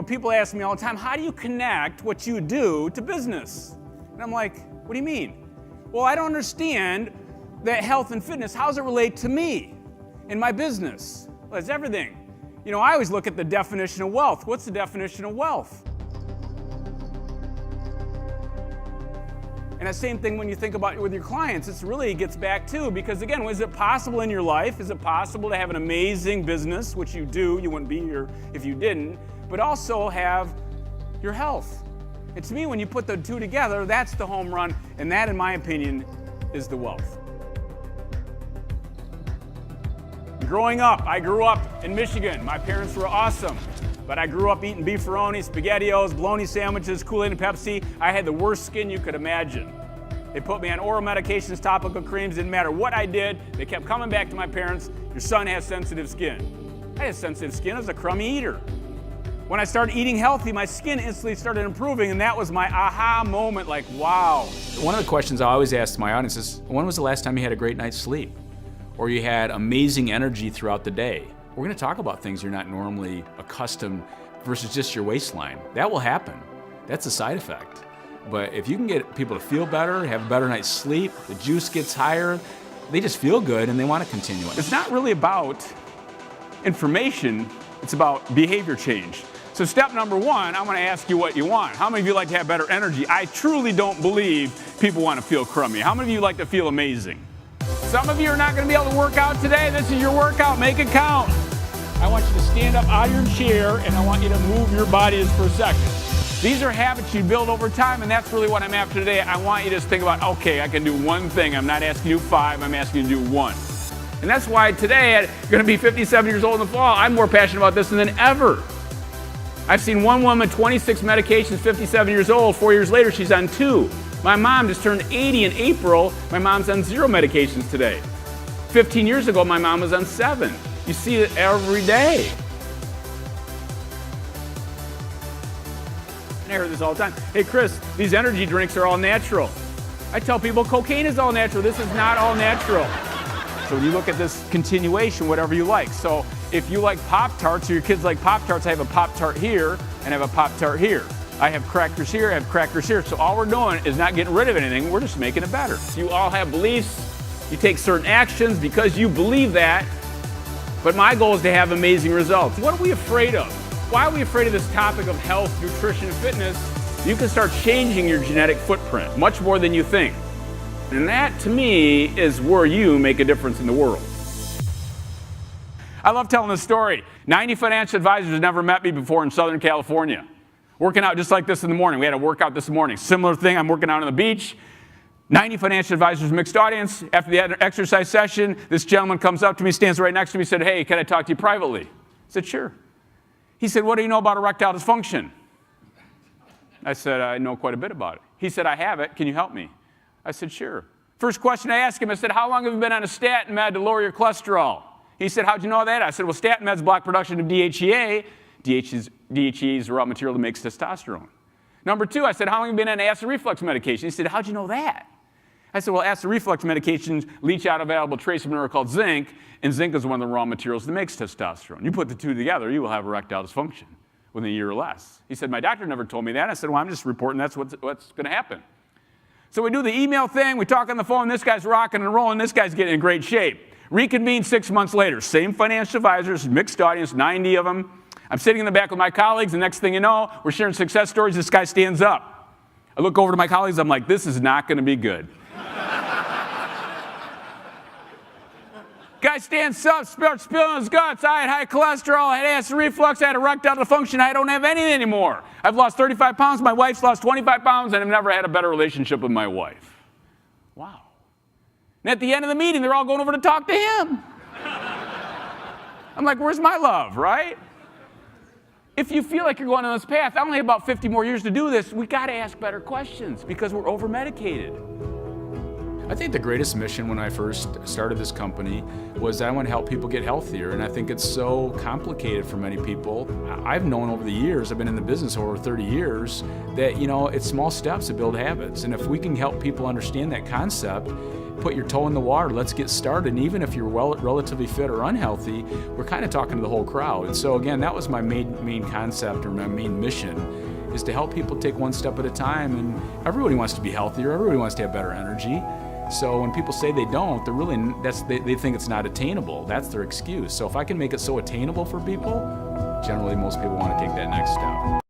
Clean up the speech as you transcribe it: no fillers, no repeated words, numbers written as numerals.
people ask me all the time, how do you connect what you do to business? And I'm like, what do you mean? Well, I don't understand that health and fitness, how does it relate to me and my business? Well, it's everything. I always look at the definition of wealth. What's the definition of wealth? And the same thing when you think about it with your clients, it really gets back to, because again, is it possible in your life? Is it possible to have an amazing business, which you do, you wouldn't be here if you didn't, but also have your health? And to me, when you put the two together, that's the home run, and that, in my opinion, is the wealth. Growing up, I grew up in Michigan. My parents were awesome, but I grew up eating beefaroni, SpaghettiOs, bologna sandwiches, Kool-Aid and Pepsi. I had the worst skin you could imagine. They put me on oral medications, topical creams, didn't matter what I did. They kept coming back to my parents, your son has sensitive skin. I had sensitive skin, I was a crummy eater. When I started eating healthy, my skin instantly started improving, and that was my aha moment, like, wow. One of the questions I always ask my audience is, when was the last time you had a great night's sleep? Or you had amazing energy throughout the day? We're gonna talk about things you're not normally accustomed versus just your waistline. That will happen. That's a side effect. But if you can get people to feel better, have a better night's sleep, the juice gets higher, they just feel good and they want to continue it. It's not really about information, it's about behavior change. So step number one, I'm going to ask you what you want. How many of you like to have better energy? I truly don't believe people want to feel crummy. How many of you like to feel amazing? Some of you are not going to be able to work out today. This is your workout. Make it count. I want you to stand up out of your chair and I want you to move your body just for a second. These are habits you build over time, and that's really what I'm after today. I want you to just think about, okay, I can do one thing. I'm not asking you 5, I'm asking you to do 1. And that's why today, I'm going to be 57 years old in the fall, I'm more passionate about this than ever. I've seen one woman, 26 medications, 57 years old, 4 years later, she's on 2. My mom just turned 80 in April. My mom's on 0 medications today. 15 years ago, my mom was on 7. You see it every day. I hear this all the time. Hey, Chris, these energy drinks are all natural. I tell people cocaine is all natural. This is not all natural. So when you look at this continuation, whatever you like. So if you like Pop-Tarts or your kids like Pop-Tarts, I have a Pop-Tart here and I have a Pop-Tart here. I have crackers here, I have crackers here. So all we're doing is not getting rid of anything, we're just making it better. You all have beliefs, you take certain actions because you believe that, but my goal is to have amazing results. What are we afraid of? Why are we afraid of this topic of health, nutrition, and fitness? You can start changing your genetic footprint much more than you think. And that, to me, is where you make a difference in the world. I love telling this story. 90 financial advisors never met me before in Southern California. Working out just like this in the morning. We had a workout this morning. Similar thing, I'm working out on the beach. 90 financial advisors, mixed audience. After the exercise session, this gentleman comes up to me, stands right next to me, said, hey, can I talk to you privately? I said, sure. He said, what do you know about erectile dysfunction? I said, I know quite a bit about it. He said, I have it. Can you help me? I said, sure. First question I asked him, I said, how long have you been on a statin med to lower your cholesterol? He said, how'd you know that? I said, well, statin meds block production of DHEA. DHEA is the raw material that makes testosterone. Number 2, I said, how long have you been on acid reflux medication? He said, how'd you know that? I said, well, acid reflux medications leach out a valuable trace mineral called zinc, and zinc is one of the raw materials that makes testosterone. You put the two together, you will have erectile dysfunction within a year or less. He said, my doctor never told me that. I said, well, I'm just reporting that's what's going to happen. So we do the email thing, we talk on the phone, this guy's rocking and rolling, this guy's getting in great shape. Reconvene 6 months later, same financial advisors, mixed audience, 90 of them. I'm sitting in the back with my colleagues, and next thing you know, we're sharing success stories, this guy stands up. I look over to my colleagues, I'm like, this is not going to be good. Guy stands up, starts spilling his guts. I had high cholesterol, I had acid reflux, I had erectile dysfunction, I don't have anything anymore. I've lost 35 pounds, my wife's lost 25 pounds, and I've never had a better relationship with my wife. Wow. And at the end of the meeting, they're all going over to talk to him. I'm like, where's my love, right? If you feel like you're going on this path, I only have about 50 more years to do this, we got to ask better questions because we're over-medicated. I think the greatest mission when I first started this company was that I want to help people get healthier, and I think it's so complicated for many people. I've known over the years, I've been in the business over 30 years, that it's small steps to build habits, and if we can help people understand that concept, put your toe in the water, let's get started. And even if you're relatively fit or unhealthy, we're kind of talking to the whole crowd. And so again, that was my main concept, or my main mission, is to help people take one step at a time. And everybody wants to be healthier, everybody wants to have better energy. So when people say they don't, they're really, they think it's not attainable. That's their excuse. So if I can make it so attainable for people, generally most people want to take that next step.